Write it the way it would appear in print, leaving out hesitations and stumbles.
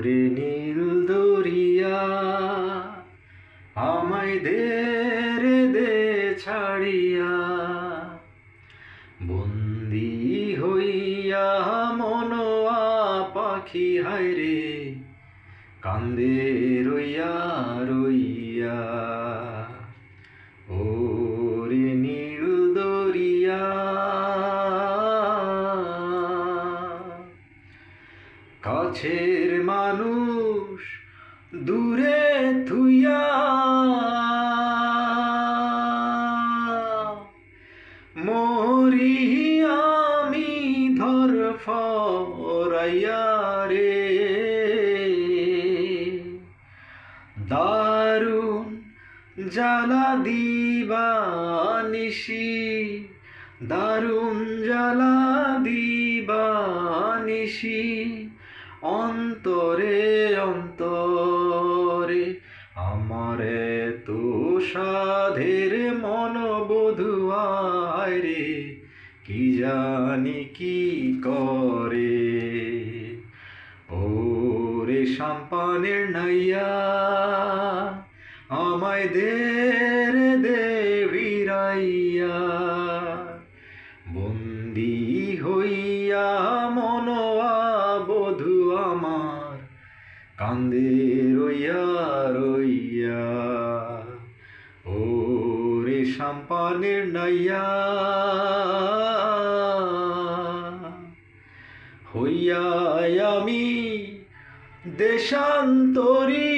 রে নীল দরিয়া আমায় দে রে দে ছাড়িয়া, বন্দি হইয়া মনোয়া পাখি হায়রে কান্দে রইয়া রইয়া। ও রে নীল দরিয়া কাছের মানুষ দূরে থুইয়া, মরি আমি ধরফরাইয়া রে। দারুণ জ্বালা দিবানিশি, দারুণ জ্বালা দিবানিশি, অন্তরে অন্তরে আমার তো সাধের মনোবধুয়ায় রে কি জানি কি করে। ও রে সাম্পানের নাইয়া আমায় দে রে দে ভিড়াইয়া, বন্দি হইয়া মনোয়া বধূ আমার কান্দে রইয়া রইয়া। ও রে সাম্পানের নাইয়া হইয়া আমি দেশান্তরী,